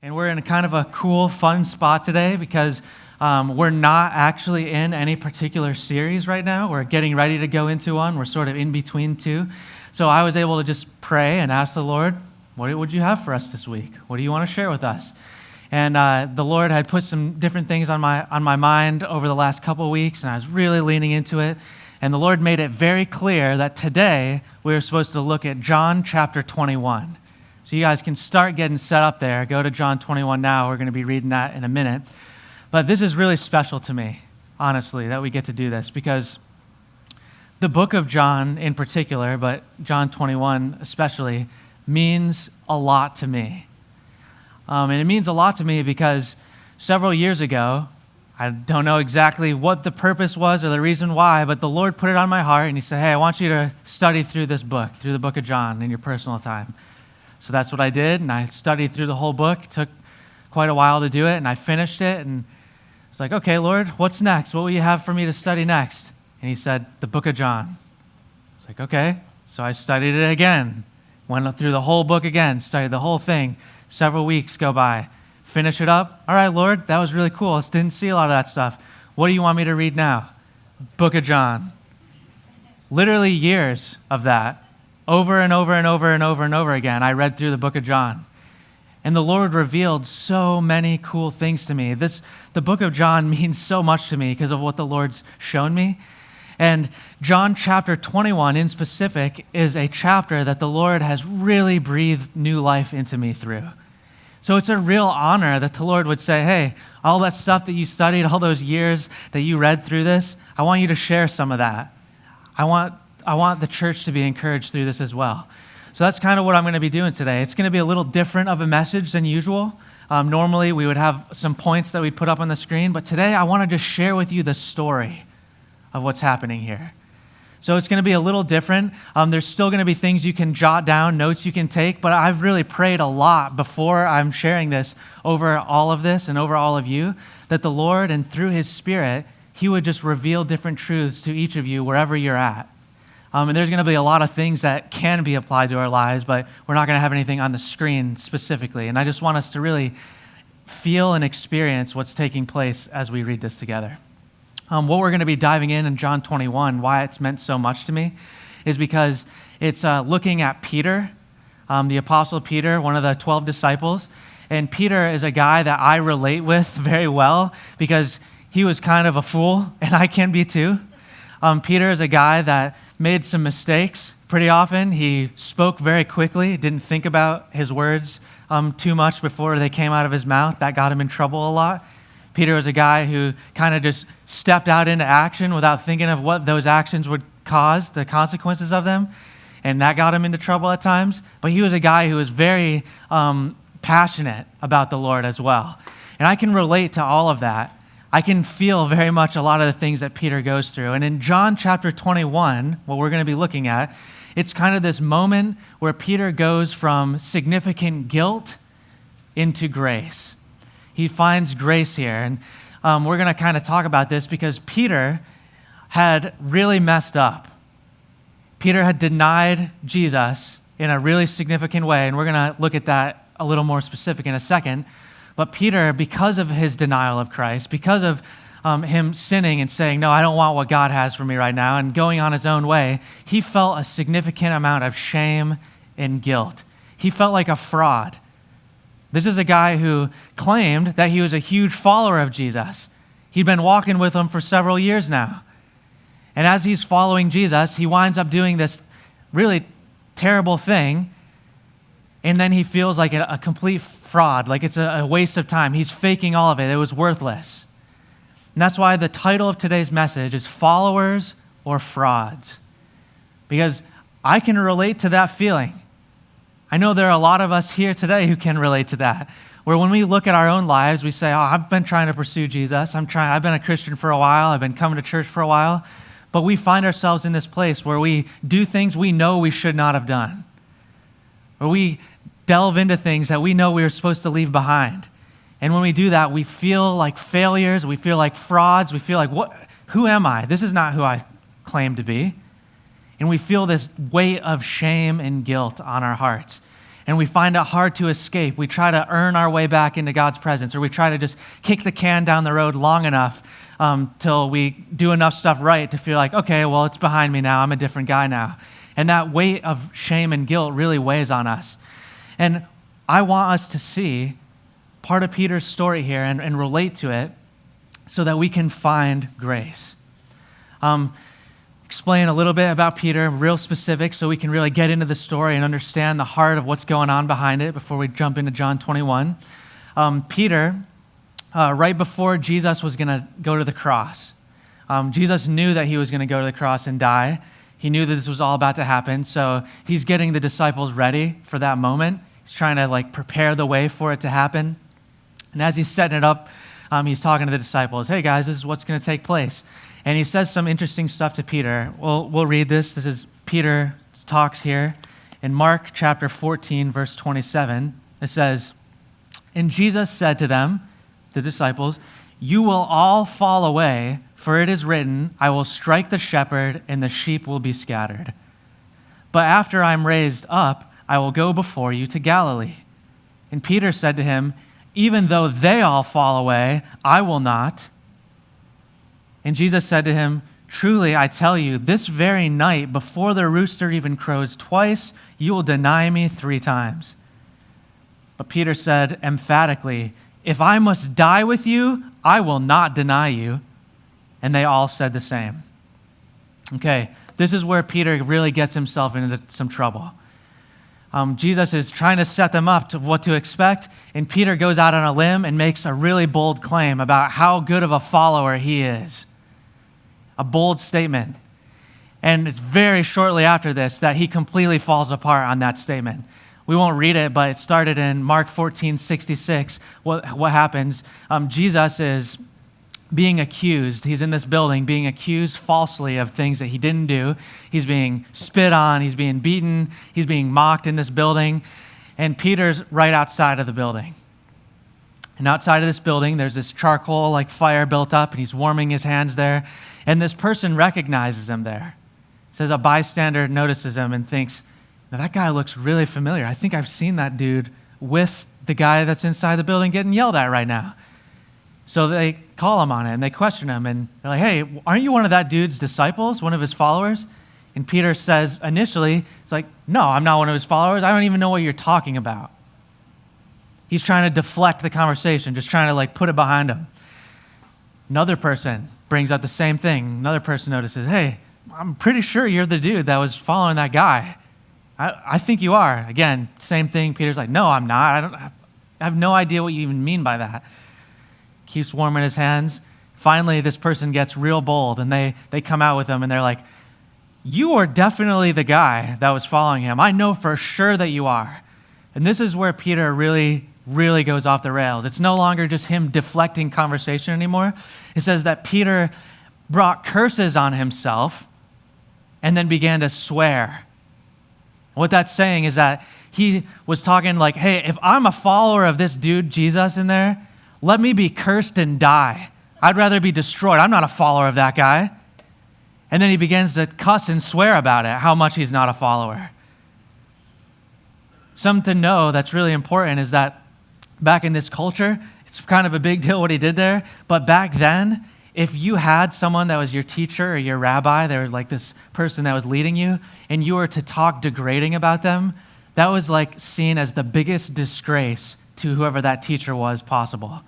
And we're in a kind of a cool, fun spot today because we're not actually in any particular series right now. We're getting ready to go into one. We're sort of in between two. So I was able to just pray and ask the Lord, what would you have for us this week? What do you want to share with us? And the Lord had put some different things on my mind over the last couple of weeks, and I was really leaning into it. And the Lord made it very clear that today we were supposed to look at John chapter 21. So you guys can start getting set up there. Go to John 21 now. We're going to be reading that in a minute. But this is really special to me, honestly, that we get to do this, because the book of John in particular, but John 21 especially, means a lot to me. And it means a lot to me because several years ago, I don't know exactly what the purpose was or the reason why, but the Lord put it on my heart and he said, hey, I want you to study through this book, through the book of John in your personal time. So that's what I did, and I studied through the whole book. It took quite a while to do it, and I finished it, and I was like, okay, Lord, what's next? What will you have for me to study next? And he said, the book of John. I was like, okay. So I studied it again, went through the whole book again, studied the whole thing. Several weeks go by. Finish it up. All right, Lord, that was really cool. I didn't see a lot of that stuff. What do you want me to read now? Book of John. Literally years of that. Over and over and over and over and over again, I read through the book of John. And the Lord revealed so many cool things to me. The book of John means so much to me because of what the Lord's shown me. And John chapter 21 in specific is a chapter that the Lord has really breathed new life into me through. So it's a real honor that the Lord would say, hey, all that stuff that you studied, all those years that you read through this, I want you to share some of that. I want the church to be encouraged through this as well. So that's kind of what I'm going to be doing today. It's going to be a little different of a message than usual. Normally, we would have some points that we'd put up on the screen, but today I want to just share with you the story of what's happening here. So it's going to be a little different. There's still going to be things you can jot down, notes you can take, but I've really prayed a lot before I'm sharing this over all of this and over all of you, that the Lord and through His Spirit, He would just reveal different truths to each of you wherever you're at. And there's going to be a lot of things that can be applied to our lives, but we're not going to have anything on the screen specifically. And I just want us to really feel and experience what's taking place as we read this together. What we're going to be diving in John 21, why it's meant so much to me, is because it's looking at Peter, the Apostle Peter, one of the 12 disciples. And Peter is a guy that I relate with very well because he was kind of a fool, and I can be too. Peter is a guy that made some mistakes pretty often. He spoke very quickly, didn't think about his words too much before they came out of his mouth. That got him in trouble a lot. Peter was a guy who kind of just stepped out into action without thinking of what those actions would cause, the consequences of them, and that got him into trouble at times. But he was a guy who was very passionate about the Lord as well. And I can relate to all of that. I can feel very much a lot of the things that Peter goes through. And in John chapter 21, what we're going to be looking at, it's kind of this moment where Peter goes from significant guilt into grace. He finds grace here. And we're going to kind of talk about this because Peter had really messed up. Peter had denied Jesus in a really significant way, and we're going to look at that a little more specific in a second. But Peter, because of his denial of Christ, because of him sinning and saying, no, I don't want what God has for me right now, and going on his own way, he felt a significant amount of shame and guilt. He felt like a fraud. This is a guy who claimed that he was a huge follower of Jesus. He'd been walking with him for several years now. And as he's following Jesus, he winds up doing this really terrible thing, and then he feels like a complete fraud, like it's a waste of time. He's faking all of it. It was worthless. And that's why the title of today's message is Followers or Frauds. Because I can relate to that feeling. I know there are a lot of us here today who can relate to that, where when we look at our own lives, we say, oh, I've been trying to pursue Jesus. I've been a Christian for a while. I've been coming to church for a while. But we find ourselves in this place where we do things we know we should not have done. Where we delve into things that we know we were supposed to leave behind. And when we do that, we feel like failures, we feel like frauds, we feel like, who am I? This is not who I claim to be. And we feel this weight of shame and guilt on our hearts. and we find it hard to escape. We try to earn our way back into God's presence, or we try to just kick the can down the road long enough till we do enough stuff right to feel like, okay, well, it's behind me now. I'm a different guy now. And that weight of shame and guilt really weighs on us. And I want us to see part of Peter's story here and relate to it so that we can find grace. Explain a little bit about Peter, real specific, so we can really get into the story and understand the heart of what's going on behind it before we jump into John 21. Peter, right before Jesus was going to go to the cross, Jesus knew that he was going to go to the cross and die. He knew that this was all about to happen, so he's getting the disciples ready for that moment. He's trying to prepare the way for it to happen. And as he's setting it up, he's talking to the disciples. Hey guys, this is what's going to take place. And he says some interesting stuff to Peter. We'll read this. This is Peter talks here. In Mark chapter 14, verse 27, it says, "And Jesus said to them," the disciples, "You will all fall away, for it is written, I will strike the shepherd, and the sheep will be scattered. But after I am raised up, I will go before you to Galilee." And Peter said to him, "Even though they all fall away, I will not." And Jesus said to him, "Truly, I tell you, this very night, before the rooster even crows twice, you will deny me 3 times. But Peter said emphatically, "If I must die with you, I will not deny you." And they all said the same. Okay, this is where Peter really gets himself into some trouble. Jesus is trying to set them up to what to expect, and Peter goes out on a limb and makes a really bold claim about how good of a follower he is. A bold statement. And it's very shortly after this that he completely falls apart on that statement. We won't read it, but it started in Mark 14:66. What happens? Jesus is being accused. He's in this building being accused falsely of things that he didn't do. He's being spit on. He's being beaten. He's being mocked in this building. And Peter's right outside of the building. And outside of this building, there's this charcoal fire built up, and he's warming his hands there. And this person recognizes him there. It says a bystander notices him and thinks, "Now that guy looks really familiar. I think I've seen that dude with the guy that's inside the building getting yelled at right now." So they call him on it, and they question him, and they're like, "Hey, aren't you one of that dude's disciples, one of his followers?" And Peter says initially, it's like, "No, I'm not one of his followers. I don't even know what you're talking about." He's trying to deflect the conversation, just trying to put it behind him. Another person brings up the same thing. Another person notices, "Hey, I'm pretty sure you're the dude that was following that guy. I think you are." Again, same thing. Peter's like, "No, I'm not. I have no idea what you even mean by that." Keeps warming his hands. Finally, this person gets real bold, and they come out with him, and they're like, "You are definitely the guy that was following him. I know for sure that you are." And this is where Peter really goes off the rails. It's no longer just him deflecting conversation anymore. It says that Peter brought curses on himself and then began to swear. What that's saying is that he was talking like, "Hey, if I'm a follower of this dude, Jesus, in there, let me be cursed and die. I'd rather be destroyed. I'm not a follower of that guy." And then he begins to cuss and swear about it, how much he's not a follower. Something to know that's really important is that back in this culture, it's kind of a big deal what he did there, but back then, if you had someone that was your teacher or your rabbi, there was this person that was leading you, and you were to talk degrading about them, that was seen as the biggest disgrace to whoever that teacher was possible.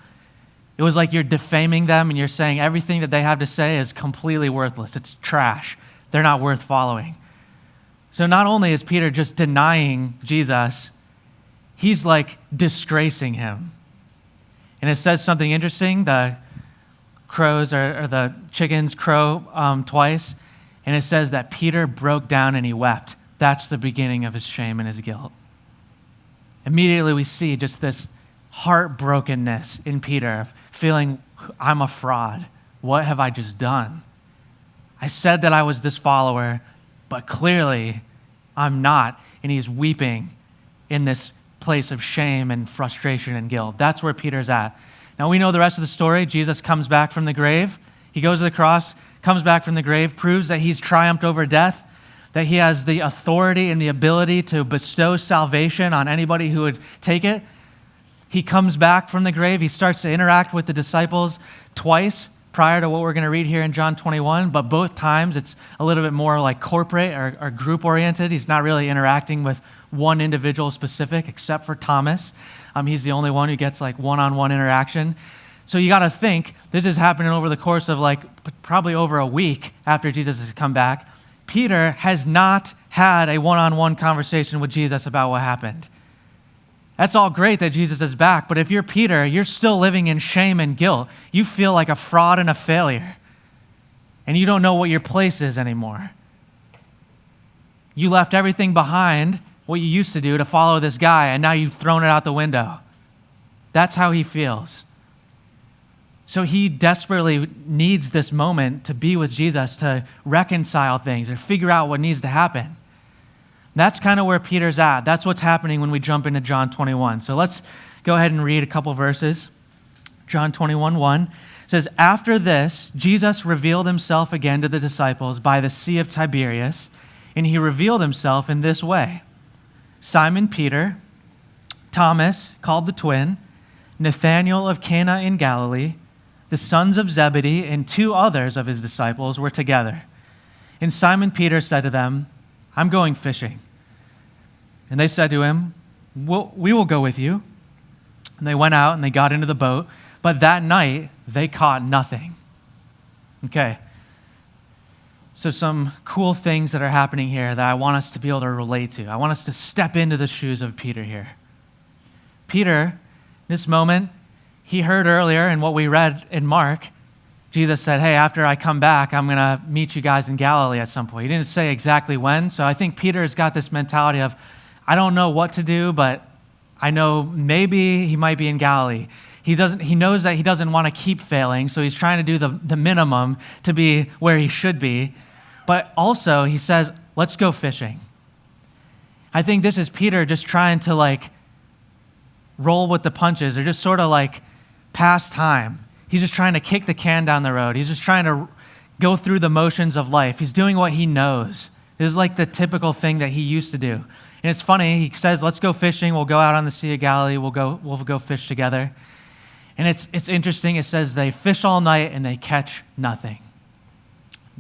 It was like you're defaming them and you're saying everything that they have to say is completely worthless. It's trash. They're not worth following. So not only is Peter just denying Jesus, he's disgracing him. And it says something interesting. The crows or the chickens crow twice. And it says that Peter broke down and he wept. That's the beginning of his shame and his guilt. Immediately we see just this heartbrokenness in Peter, feeling, "I'm a fraud. What have I just done? I said that I was this follower, but clearly I'm not." And he's weeping in this place of shame and frustration and guilt. That's where Peter's at. Now we know the rest of the story. Jesus comes back from the grave. He goes to the cross, comes back from the grave, proves that he's triumphed over death. that he has the authority and the ability to bestow salvation on anybody who would take it. He comes back from the grave. He starts to interact with the disciples twice prior to what we're going to read here in John 21, but both times it's a little bit more like corporate or group-oriented. He's not really interacting with one individual specific, except for Thomas. He's the only one who gets like one-on-one interaction. So you got to think, this is happening over the course of like probably over a week after Jesus has come back. Peter has not had a one-on-one conversation with Jesus about what happened. That's all great that Jesus is back, but if you're Peter, you're still living in shame and guilt. You feel like a fraud and a failure, and you don't know what your place is anymore. You left everything behind, what you used to do, to follow this guy, and now you've thrown it out the window. That's how he feels. So he desperately needs this moment to be with Jesus, to reconcile things or figure out what needs to happen. That's kind of where Peter's at. That's what's happening when we jump into John 21. So let's go ahead and read a couple verses. John 21:1 says, "After this, Jesus revealed himself again to the disciples by the Sea of Tiberias, and he revealed himself in this way. Simon Peter, Thomas, called the twin, Nathanael of Cana in Galilee, the sons of Zebedee, and two others of his disciples were together. And Simon Peter said to them, 'I'm going fishing.' And they said to him, 'We will go with you.' And they went out and they got into the boat, but that night they caught nothing." Okay. So some cool things that are happening here that I want us to be able to relate to. I want us to step into the shoes of Peter here. Peter, this moment, he heard earlier in what we read in Mark, Jesus said, "Hey, after I come back, I'm going to meet you guys in Galilee at some point." He didn't say exactly when, so I think Peter's got this mentality of, I don't know what to do, but I know maybe he might be in Galilee. He knows that he doesn't want to keep failing, so he's trying to do the minimum to be where he should be. But also, he says, let's go fishing. I think this is Peter just trying to like roll with the punches or just sort of like pass time. He's just trying to kick the can down the road. He's just trying to go through the motions of life. He's doing what he knows. This is like the typical thing that he used to do. And it's funny, he says, let's go fishing. We'll go out on the Sea of Galilee. We'll go fish together. And it's interesting. It says they fish all night and they catch nothing.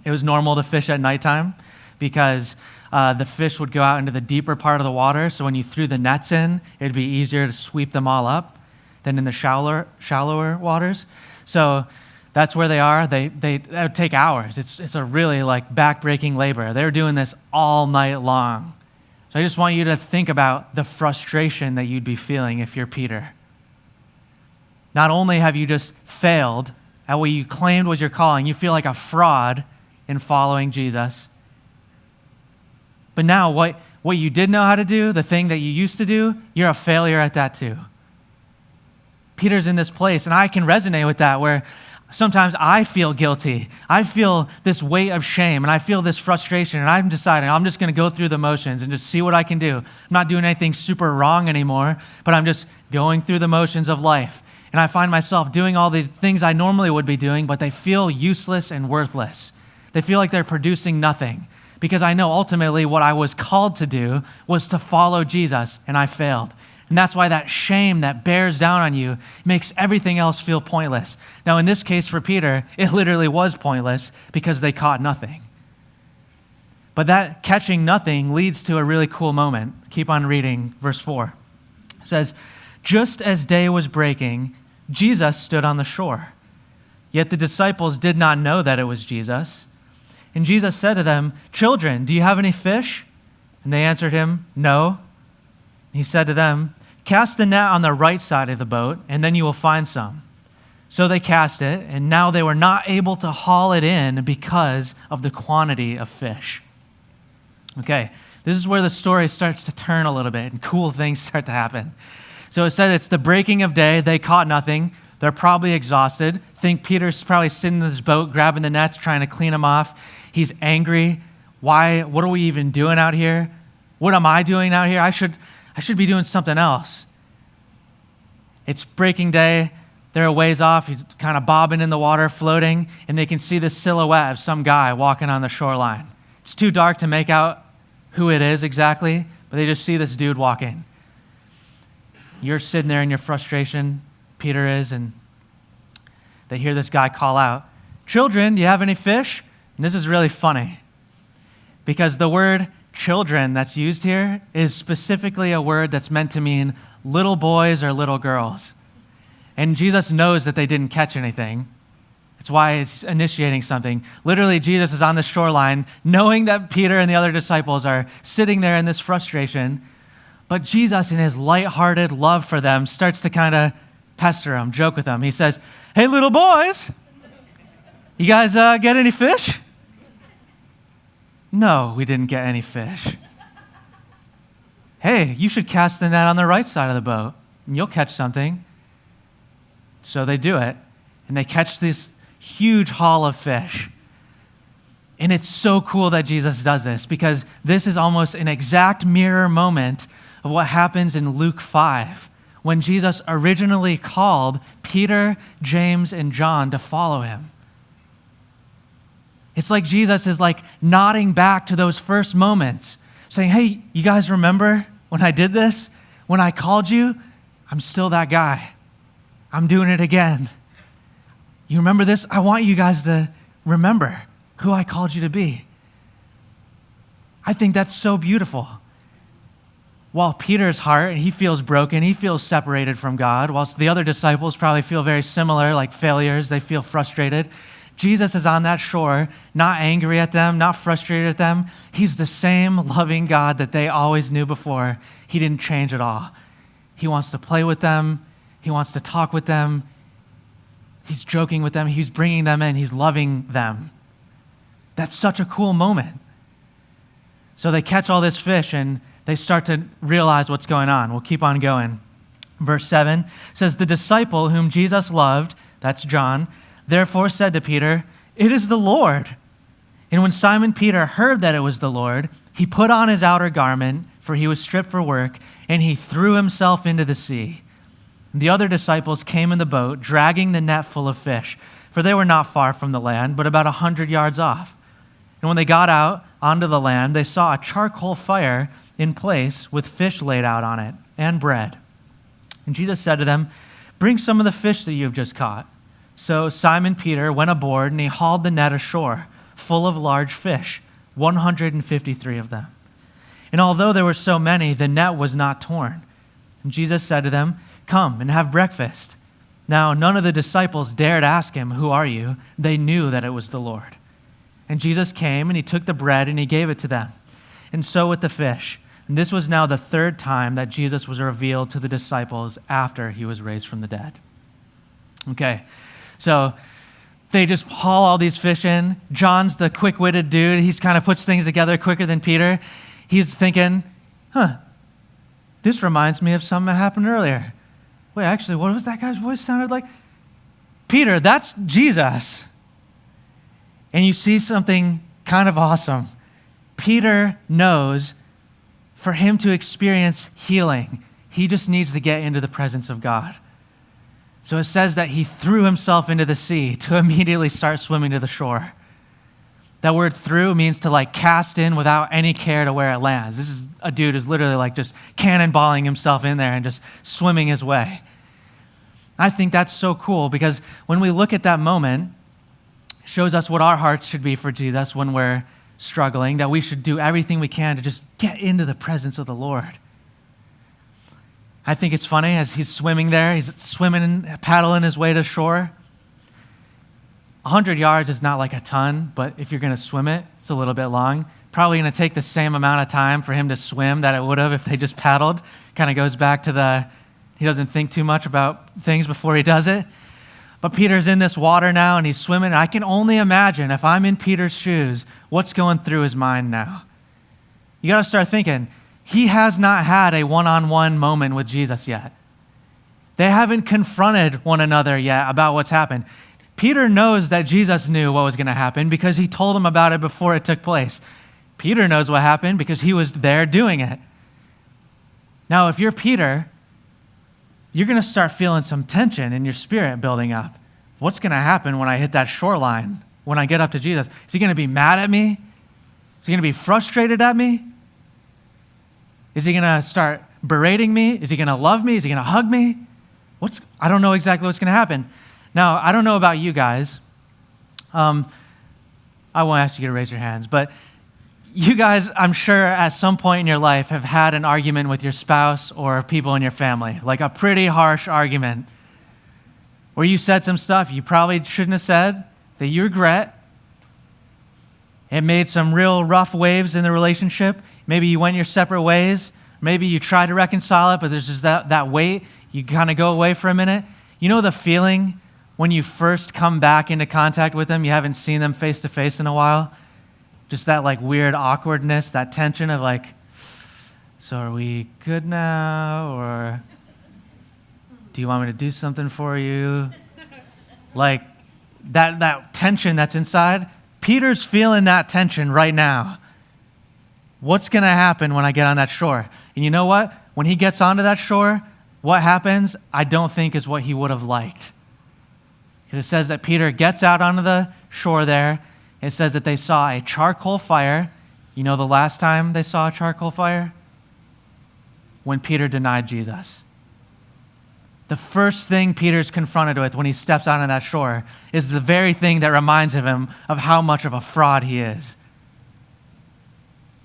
It was normal to fish at nighttime because the fish would go out into the deeper part of the water. So when you threw the nets in, it'd be easier to sweep them all up than in the shallower waters. So that's where they are. That would take hours. It's a really like back-breaking labor. They're doing this all night long. So I just want you to think about the frustration that you'd be feeling if you're Peter. Not only have you just failed at what you claimed was your calling, you feel like a fraud in following Jesus. But now what you did know how to do, the thing that you used to do, you're a failure at that too. Peter's in this place, and I can resonate with that, where sometimes I feel guilty. I feel this weight of shame, and I feel this frustration, and I'm deciding I'm just going to go through the motions and just see what I can do. I'm not doing anything super wrong anymore, but I'm just going through the motions of life. And I find myself doing all the things I normally would be doing, but they feel useless and worthless. They feel like they're producing nothing, because I know ultimately what I was called to do was to follow Jesus, and I failed. And that's why that shame that bears down on you makes everything else feel pointless. Now, in this case for Peter, it literally was pointless because they caught nothing. But that catching nothing leads to a really cool moment. Keep on reading verse 4. It says, "Just as day was breaking, Jesus stood on the shore. Yet the disciples did not know that it was Jesus. And Jesus said to them, 'Children, do you have any fish?' And they answered him, 'No.' He said to them, 'Cast the net on the right side of the boat, and then you will find some.' So they cast it, and now they were not able to haul it in because of the quantity of fish." Okay, this is where the story starts to turn a little bit, and cool things start to happen. So it says it's the breaking of day. They caught nothing. They're probably exhausted. Think Peter's probably sitting in his boat, grabbing the nets, trying to clean them off. He's angry. Why? What are we even doing out here? What am I doing out here? I should be doing something else. It's breaking day. They're a ways off. He's kind of bobbing in the water, floating, and they can see the silhouette of some guy walking on the shoreline. It's too dark to make out who it is exactly, but they just see this dude walking. You're sitting there in your frustration, Peter is, and they hear this guy call out, "Children, do you have any fish?" And this is really funny because the word children that's used here is specifically a word that's meant to mean little boys or little girls. And Jesus knows that they didn't catch anything. It's why it's initiating something. Literally, Jesus is on the shoreline, knowing that Peter and the other disciples are sitting there in this frustration. But Jesus, in his lighthearted love for them, starts to kind of pester them, joke with them. He says, "Hey, little boys, you guys get any fish?" "No, we didn't get any fish." "Hey, you should cast the net on the right side of the boat, and you'll catch something." So they do it, and they catch this huge haul of fish. And it's so cool that Jesus does this because this is almost an exact mirror moment of what happens in Luke 5 when Jesus originally called Peter, James, and John to follow him. It's like Jesus is like nodding back to those first moments, saying, "Hey, you guys remember when I did this? When I called you? I'm still that guy. I'm doing it again. You remember this? I want you guys to remember who I called you to be." I think that's so beautiful. While Peter's heart, he feels broken, he feels separated from God, whilst the other disciples probably feel very similar, like failures, they feel frustrated. Jesus is on that shore, not angry at them, not frustrated at them. He's the same loving God that they always knew before. He didn't change at all. He wants to play with them. He wants to talk with them. He's joking with them. He's bringing them in. He's loving them. That's such a cool moment. So they catch all this fish and they start to realize what's going on. We'll keep on going. Verse 7 says, "The disciple whom Jesus loved," that's John, "therefore said to Peter, 'It is the Lord.' And when Simon Peter heard that it was the Lord, he put on his outer garment, for he was stripped for work, and he threw himself into the sea. The other disciples came in the boat, dragging the net full of fish, for they were not far from the land, but about 100 yards off. And when they got out onto the land, they saw a charcoal fire in place with fish laid out on it and bread. And Jesus said to them, 'Bring some of the fish that you have just caught.' So Simon Peter went aboard, and he hauled the net ashore, full of large fish, 153 of them. And although there were so many, the net was not torn. And Jesus said to them, 'Come and have breakfast.' Now none of the disciples dared ask him, 'Who are you?' They knew that it was the Lord. And Jesus came, and he took the bread, and he gave it to them. And so with the fish. And this was now the third time that Jesus was revealed to the disciples after he was raised from the dead." Okay, so they just haul all these fish in. John's the quick-witted dude. He kind of puts things together quicker than Peter. He's thinking, this reminds me of something that happened earlier. Wait, actually, what was that guy's voice sounded like? Peter, that's Jesus. And you see something kind of awesome. Peter knows for him to experience healing, he just needs to get into the presence of God. So it says that he threw himself into the sea to immediately start swimming to the shore. That word "threw" means to like cast in without any care to where it lands. This is a dude who's literally like just cannonballing himself in there and just swimming his way. I think that's so cool because when we look at that moment, it shows us what our hearts should be for Jesus when we're struggling, that we should do everything we can to just get into the presence of the Lord. I think it's funny as he's swimming there, he's swimming and paddling his way to shore. 100 yards is not like a ton, but if you're going to swim it, it's a little bit long. Probably going to take the same amount of time for him to swim that it would have if they just paddled. Kind of goes back to he doesn't think too much about things before he does it. But Peter's in this water now and he's swimming. And I can only imagine if I'm in Peter's shoes, what's going through his mind now. You got to start thinking, he has not had a one-on-one moment with Jesus yet. They haven't confronted one another yet about what's happened. Peter knows that Jesus knew what was going to happen because he told him about it before it took place. Peter knows what happened because he was there doing it. Now, if you're Peter, you're going to start feeling some tension in your spirit building up. What's going to happen when I hit that shoreline, when I get up to Jesus? Is he going to be mad at me? Is he going to be frustrated at me? Is he going to start berating me? Is he going to love me? Is he going to hug me? I don't know exactly what's going to happen. Now, I don't know about you guys. I won't ask you to raise your hands, but you guys, I'm sure at some point in your life have had an argument with your spouse or people in your family, like a pretty harsh argument, where you said some stuff you probably shouldn't have said, that you regret. It made some real rough waves in the relationship. Maybe you went your separate ways. Maybe you tried to reconcile it, but there's just that weight. You kind of go away for a minute. You know the feeling when you first come back into contact with them, you haven't seen them face to face in a while? Just that like weird awkwardness, that tension of like, so are we good now? Or do you want me to do something for you? Like that tension that's inside. Peter's feeling that tension right now. What's going to happen when I get on that shore? And you know what? When he gets onto that shore, what happens, I don't think is what he would have liked. It says that Peter gets out onto the shore there. It says that they saw a charcoal fire. You know the last time they saw a charcoal fire? When Peter denied Jesus. The first thing Peter's confronted with when he steps out on that shore is the very thing that reminds him of how much of a fraud he is.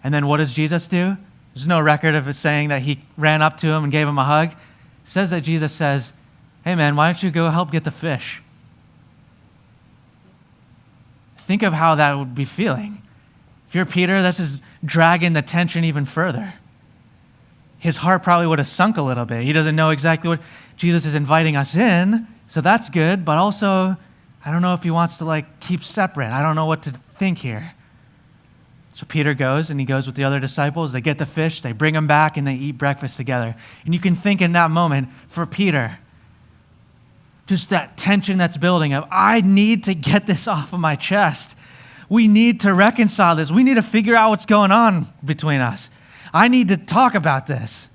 And then what does Jesus do? There's no record of it saying that he ran up to him and gave him a hug. It says that Jesus says, hey man, why don't you go help get the fish? Think of how that would be feeling. If you're Peter, this is dragging the tension even further. His heart probably would have sunk a little bit. He doesn't know exactly what Jesus is inviting us in, so that's good, but also, I don't know if he wants to keep separate. I don't know what to think here. So Peter goes, and he goes with the other disciples. They get the fish, they bring them back, and they eat breakfast together. And you can think in that moment, for Peter, just that tension that's building up. I need to get this off of my chest. We need to reconcile this. We need to figure out what's going on between us. I need to talk about this.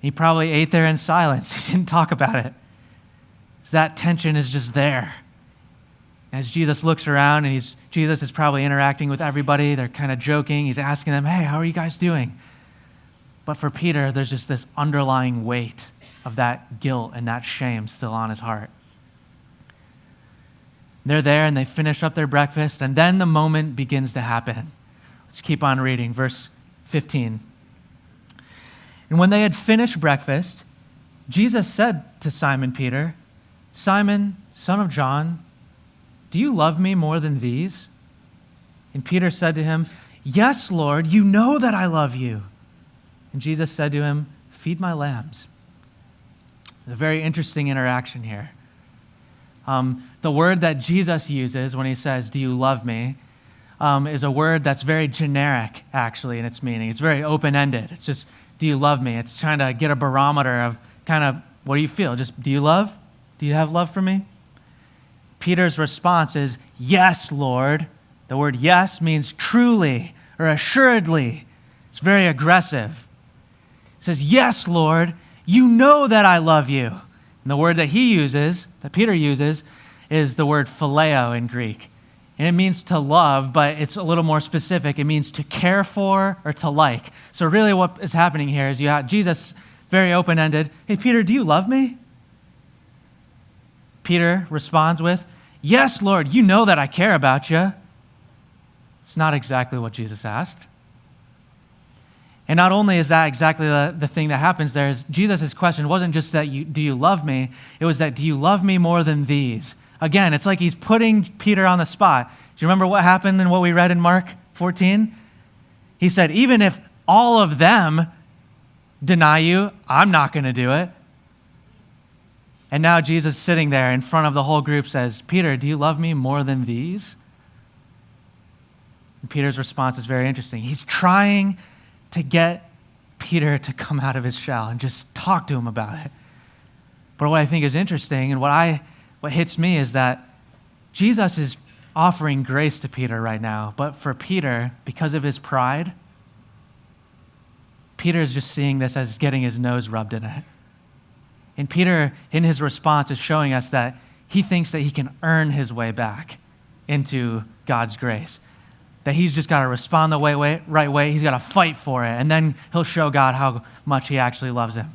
He probably ate there in silence. He didn't talk about it. So that tension is just there. As Jesus looks around, and Jesus is probably interacting with everybody. They're kind of joking. He's asking them, hey, how are you guys doing? But for Peter, there's just this underlying weight of that guilt and that shame still on his heart. They're there, and they finish up their breakfast, and then the moment begins to happen. Let's keep on reading. Verse 15. And when they had finished breakfast, Jesus said to Simon Peter, Simon, son of John, do you love me more than these? And Peter said to him, yes, Lord, you know that I love you. And Jesus said to him, feed my lambs. There's a very interesting interaction here. The word that Jesus uses when he says, do you love me, is a word that's very generic, actually, in its meaning. It's very open-ended. It's just, do you love me? It's trying to get a barometer of kind of, what do you feel? Just, do you love? Do you have love for me? Peter's response is, yes, Lord. The word yes means truly or assuredly. It's very aggressive. It says, yes, Lord, you know that I love you. And the word that Peter uses, is the word phileo in Greek. And it means to love, but it's a little more specific. It means to care for or to like. So really what is happening here is you have Jesus, very open-ended, hey, Peter, do you love me? Peter responds with, yes, Lord, you know that I care about you. It's not exactly what Jesus asked. And not only is that exactly the thing that happens there, is Jesus' question wasn't just that do you love me? It was that, do you love me more than these? Again, it's like he's putting Peter on the spot. Do you remember what happened in what we read in Mark 14? He said, even if all of them deny you, I'm not going to do it. And now Jesus sitting there in front of the whole group says, Peter, do you love me more than these? And Peter's response is very interesting. He's trying to get Peter to come out of his shell and just talk to him about it. But what I think is interesting and what hits me is that Jesus is offering grace to Peter right now. But for Peter, because of his pride, Peter is just seeing this as getting his nose rubbed in it. And Peter, in his response, is showing us that he thinks that he can earn his way back into God's grace. that he's just got to respond the right way. He's got to fight for it, and then he'll show God how much he actually loves him.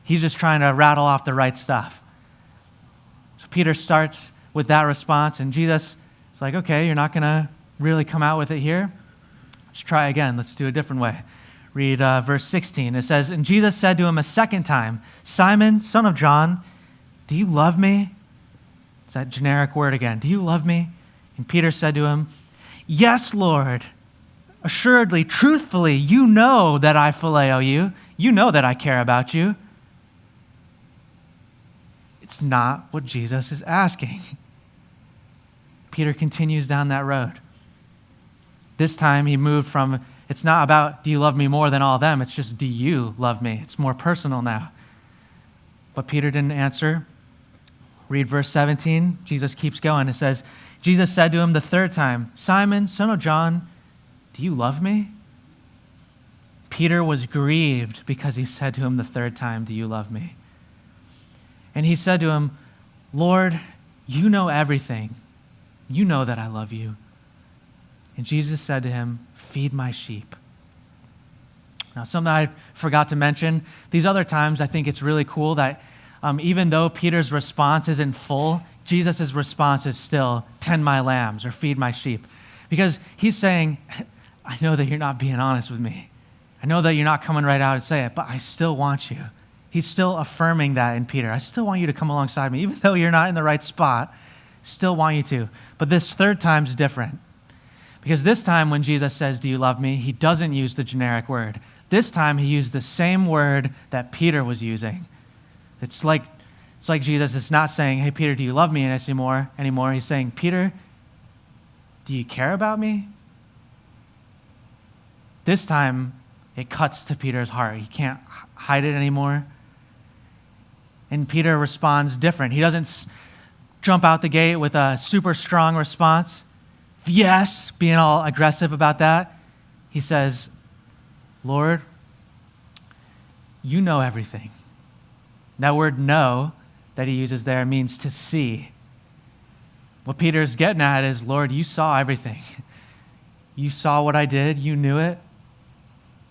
He's just trying to rattle off the right stuff. So Peter starts with that response, and Jesus is like, okay, you're not going to really come out with it here. Let's try again. Let's do it a different way. Read verse 16. It says, and Jesus said to him a second time, Simon, son of John, do you love me? It's that generic word again. Do you love me? And Peter said to him, yes, Lord. Assuredly, truthfully, you know that I phileo you. You know that I care about you. It's not what Jesus is asking. Peter continues down that road. This time he moved from, it's not about, do you love me more than all of them? It's just, do you love me? It's more personal now. But Peter didn't answer. Read verse 17. Jesus keeps going. It says, Jesus said to him the third time, Simon, son of John, do you love me? Peter was grieved because he said to him the third time, do you love me? And he said to him, Lord, you know everything. You know that I love you. And Jesus said to him, feed my sheep. Now, something I forgot to mention, these other times I think it's really cool that even though Peter's response isn't full, Jesus' response is still, tend my lambs or feed my sheep. Because he's saying, I know that you're not being honest with me. I know that you're not coming right out and say it, but I still want you. He's still affirming that in Peter. I still want you to come alongside me. Even though you're not in the right spot, still want you to. But this third time's different. Because this time when Jesus says, do you love me? He doesn't use the generic word. This time he used the same word that Peter was using. It's like Jesus is not saying, hey, Peter, do you love me anymore? He's saying, Peter, do you care about me? This time it cuts to Peter's heart. He can't hide it anymore. And Peter responds different. He doesn't jump out the gate with a super strong response. Yes, being all aggressive about that. He says, Lord, you know everything. That word know that he uses there means to see. What Peter's getting at is, Lord, you saw everything. You saw what I did. You knew it.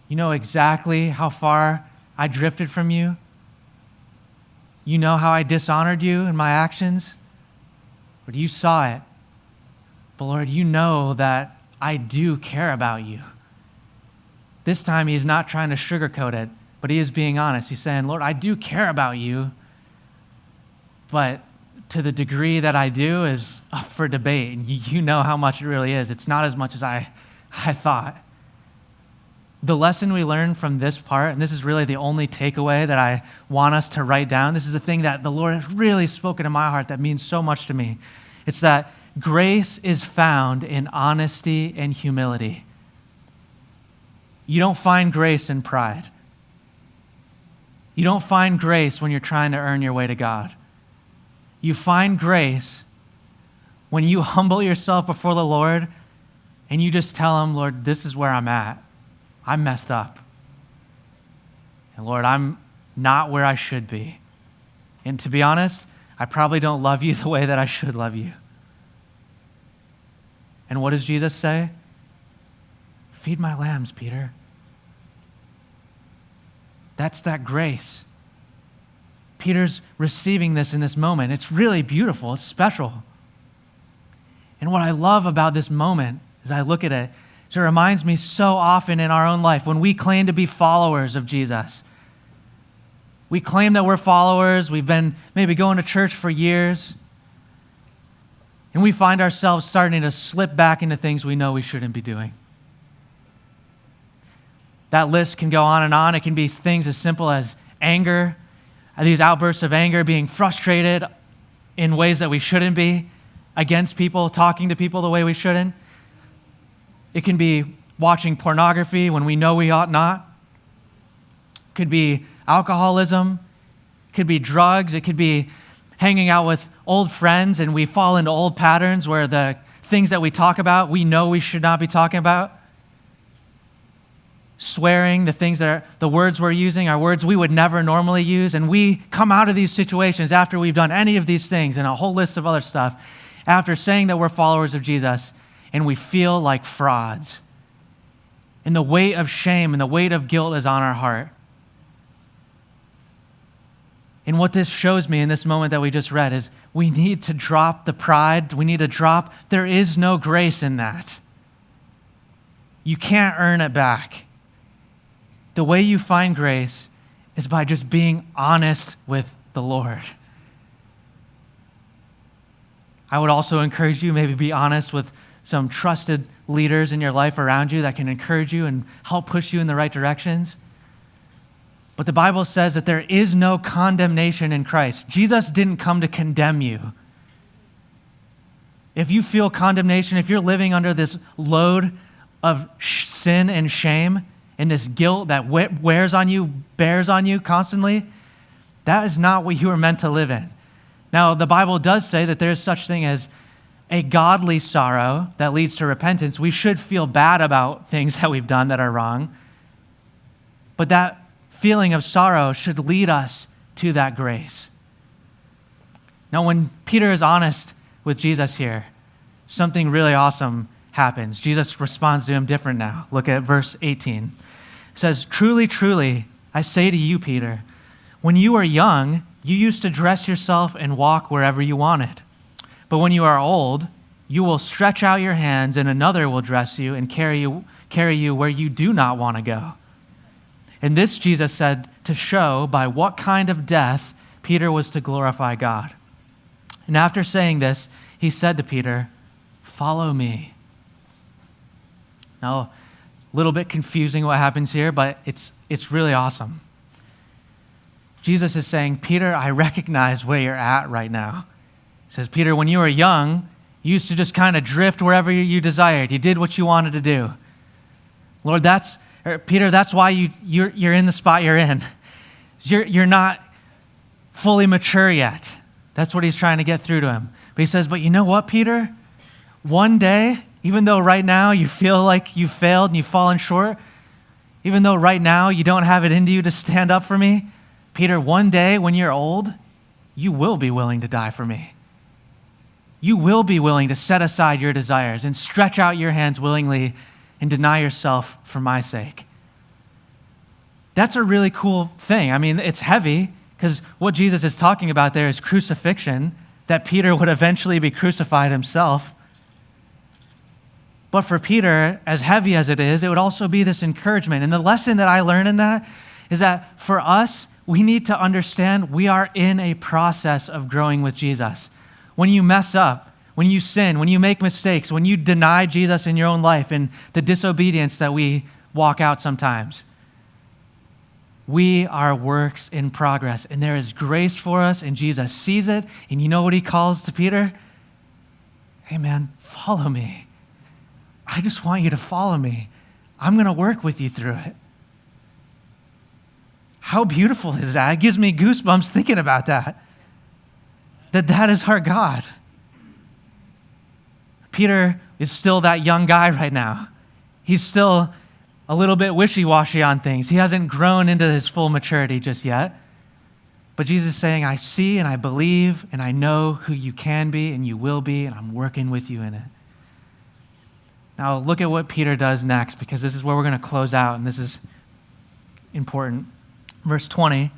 You know exactly how far I drifted from you. You know how I dishonored you in my actions. Lord, you saw it. But Lord, you know that I do care about you. This time he's not trying to sugarcoat it, but he is being honest. He's saying, Lord, I do care about you, but to the degree that I do is up for debate. And you know how much it really is. It's not as much as I thought. The lesson we learn from this part, and this is really the only takeaway that I want us to write down, this is the thing that the Lord has really spoken in my heart that means so much to me. It's that grace is found in honesty and humility. You don't find grace in pride. You don't find grace when you're trying to earn your way to God. You find grace when you humble yourself before the Lord and you just tell him, Lord, this is where I'm at. I'm messed up. And Lord, I'm not where I should be. And to be honest, I probably don't love you the way that I should love you. And what does Jesus say? Feed my lambs, Peter. That's that grace. Peter's receiving this in this moment. It's really beautiful. It's special. And what I love about this moment as I look at it, is it reminds me so often in our own life when we claim to be followers of Jesus. We claim that we're followers. We've been maybe going to church for years. And we find ourselves starting to slip back into things we know we shouldn't be doing. That list can go on and on. It can be things as simple as anger, these outbursts of anger, being frustrated in ways that we shouldn't be, against people, talking to people the way we shouldn't. It can be watching pornography when we know we ought not. It could be alcoholism. It could be drugs. It could be hanging out with old friends and we fall into old patterns where the things that we talk about, we know we should not be talking about. Swearing, the words we're using are words we would never normally use. And we come out of these situations after we've done any of these things and a whole list of other stuff, after saying that we're followers of Jesus, and we feel like frauds. And the weight of shame and the weight of guilt is on our heart. And what this shows me in this moment that we just read is we need to drop the pride. We need to drop, there is no grace in that. You can't earn it back. The way you find grace is by just being honest with the Lord. I would also encourage you, maybe be honest with some trusted leaders in your life around you that can encourage you and help push you in the right directions. But the Bible says that there is no condemnation in Christ. Jesus didn't come to condemn you. If you feel condemnation, if you're living under this load of sin and shame and this guilt that wears on you, bears on you constantly, that is not what you were meant to live in. Now, the Bible does say that there is such thing as a godly sorrow that leads to repentance. We should feel bad about things that we've done that are wrong. But that feeling of sorrow should lead us to that grace. Now, when Peter is honest with Jesus here, something really awesome happens. Jesus responds to him different now. Look at verse 18. It says, "Truly, truly, I say to you, Peter, when you were young, you used to dress yourself and walk wherever you wanted. But when you are old, you will stretch out your hands and another will dress you and carry you where you do not want to go." And this Jesus said to show by what kind of death Peter was to glorify God. And after saying this, he said to Peter, "Follow me." Now, a little bit confusing what happens here, but it's really awesome. Jesus is saying, Peter, I recognize where you're at right now. He says, Peter, when you were young, you used to just kind of drift wherever you desired. You did what you wanted to do. Lord, Peter, that's why you're in the spot you're in. You're not fully mature yet. That's what he's trying to get through to him. But he says, but you know what, Peter? One day, even though right now you feel like you failed and you've fallen short, even though right now you don't have it into you to stand up for me, Peter, one day when you're old, you will be willing to die for me. You will be willing to set aside your desires and stretch out your hands willingly and deny yourself for my sake. That's a really cool thing. I mean, it's heavy because what Jesus is talking about there is crucifixion, that Peter would eventually be crucified himself. But for Peter, as heavy as it is, it would also be this encouragement. And the lesson that I learned in that is that for us, we need to understand we are in a process of growing with Jesus. When you mess up, when you sin, when you make mistakes, when you deny Jesus in your own life and the disobedience that we walk out sometimes, we are works in progress, and there is grace for us, and Jesus sees it, and you know what he calls to Peter? Hey man, follow me. I just want you to follow me. I'm going to work with you through it. How beautiful is that? It gives me goosebumps thinking about that. That is our God. Peter is still that young guy right now. He's still a little bit wishy-washy on things. He hasn't grown into his full maturity just yet. But Jesus is saying, I see and I believe and I know who you can be and you will be, and I'm working with you in it. Now look at what Peter does next, because this is where we're going to close out, and this is important. Verse 20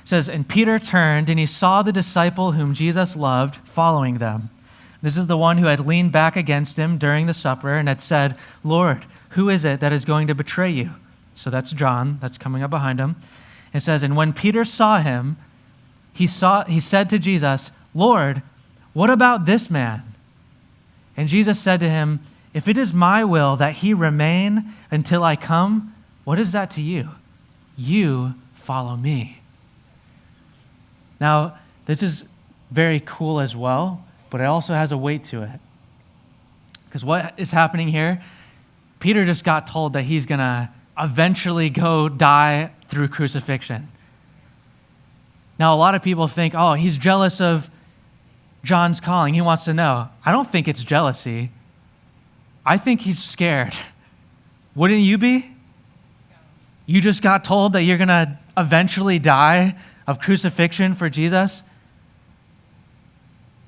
says, and Peter turned and he saw the disciple whom Jesus loved following them. This is the one who had leaned back against him during the supper and had said, Lord, who is it that is going to betray you? So that's John, that's coming up behind him. It says, and when Peter saw him, he said to Jesus, Lord, what about this man? And Jesus said to him, if it is my will that he remain until I come, what is that to you? You follow me. Now, this is very cool as well, but it also has a weight to it. Because what is happening here, Peter just got told that he's going to eventually go die through crucifixion. Now, a lot of people think, oh, he's jealous of John's calling. He wants to know. I don't think it's jealousy. I think he's scared. Wouldn't you be? You just got told that you're going to eventually die of crucifixion for Jesus.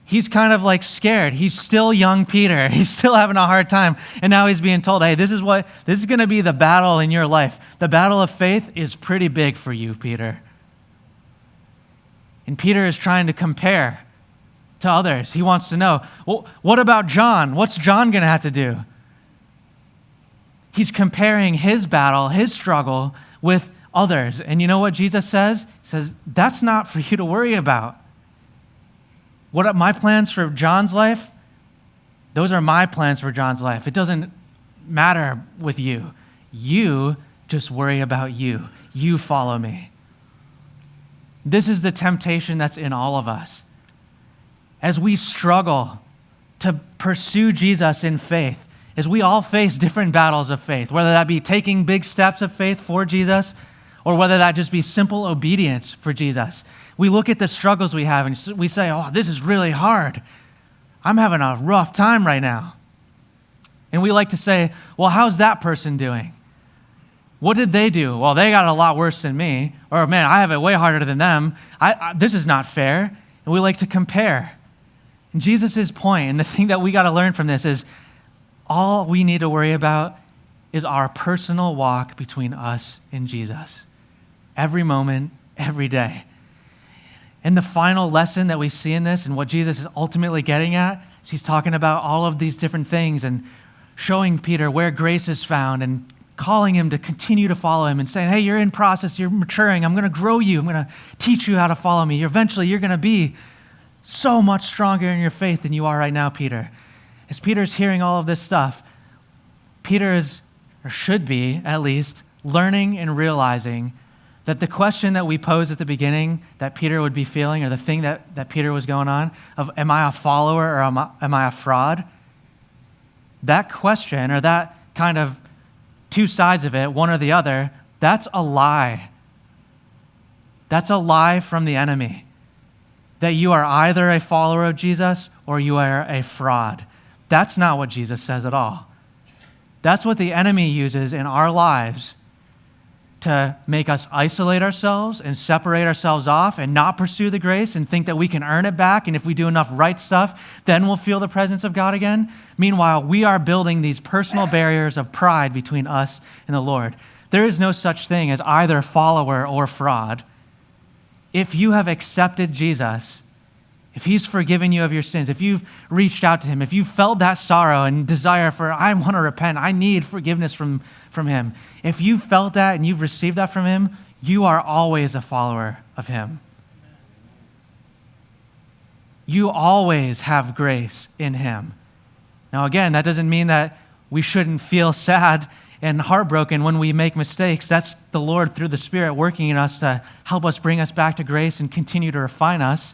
he's kind of like scared. He's still young Peter. He's still having a hard time. And now he's being told, hey, this is going to be the battle in your life. The battle of faith is pretty big for you, Peter. And Peter is trying to compare to others. He wants to know, well, what about John? What's John going to have to do? He's comparing his battle, his struggle with others. And you know what Jesus says? He says, that's not for you to worry about. What are my plans for John's life? Those are my plans for John's life. It doesn't matter with you. You just worry about you. You follow me. This is the temptation that's in all of us. As we struggle to pursue Jesus in faith, as we all face different battles of faith, whether that be taking big steps of faith for Jesus, or whether that just be simple obedience for Jesus. We look at the struggles we have and we say, oh, this is really hard. I'm having a rough time right now. And we like to say, well, how's that person doing? What did they do? Well, they got a lot worse than me. Or, man, I have it way harder than them. This is not fair. And we like to compare. And Jesus' point, and the thing that we got to learn from this is all we need to worry about is our personal walk between us and Jesus. Every moment, every day. And the final lesson that we see in this and what Jesus is ultimately getting at is he's talking about all of these different things and showing Peter where grace is found and calling him to continue to follow him and saying, hey, you're in process, you're maturing, I'm going to grow you, I'm going to teach you how to follow me. Eventually, you're going to be so much stronger in your faith than you are right now, Peter. As Peter's hearing all of this stuff, Peter is, or should be at least, learning and realizing that the question that we posed at the beginning that Peter would be feeling, or the thing that Peter was going on, of am I a follower or am I a fraud? That question, or that kind of two sides of it, one or the other, that's a lie. That's a lie from the enemy. That you are either a follower of Jesus or you are a fraud. That's not what Jesus says at all. That's what the enemy uses in our lives to make us isolate ourselves and separate ourselves off and not pursue the grace and think that we can earn it back, and if we do enough right stuff, then we'll feel the presence of God again. Meanwhile, we are building these personal barriers of pride between us and the Lord. There is no such thing as either follower or fraud. If you have accepted Jesus, if he's forgiven you of your sins, if you've reached out to him, if you felt that sorrow and desire for, I want to repent, I need forgiveness from him. If you felt that and you've received that from him, you are always a follower of him. You always have grace in him. Now again, that doesn't mean that we shouldn't feel sad and heartbroken when we make mistakes. That's the Lord through the Spirit working in us to help us bring us back to grace and continue to refine us.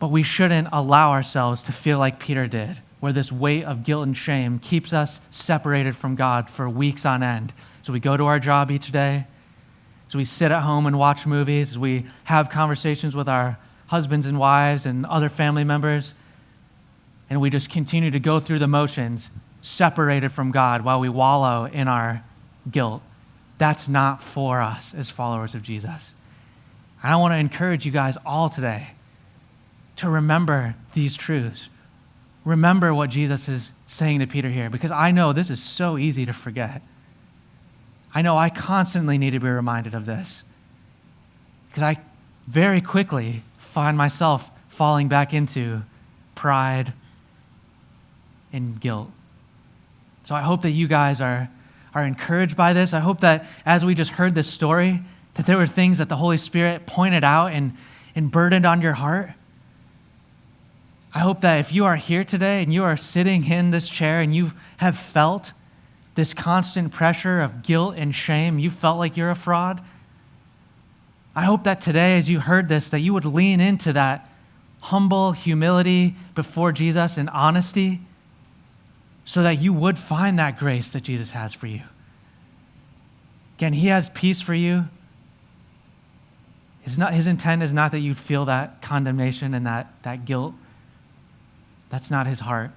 But we shouldn't allow ourselves to feel like Peter did, where this weight of guilt and shame keeps us separated from God for weeks on end. So we go to our job each day, so we sit at home and watch movies, as we have conversations with our husbands and wives and other family members, and we just continue to go through the motions, separated from God while we wallow in our guilt. That's not for us as followers of Jesus. And I want to encourage you guys all today to remember these truths. Remember what Jesus is saying to Peter here, because I know this is so easy to forget. I know I constantly need to be reminded of this, because I very quickly find myself falling back into pride and guilt. So I hope that you guys are encouraged by this. I hope that as we just heard this story, that there were things that the Holy Spirit pointed out and burdened on your heart. I hope that if you are here today and you are sitting in this chair and you have felt this constant pressure of guilt and shame, you felt like you're a fraud, I hope that today as you heard this, that you would lean into that humble humility before Jesus and honesty, so that you would find that grace that Jesus has for you. Again, he has peace for you. His intent is not that you'd feel that condemnation and that guilt. That's not his heart.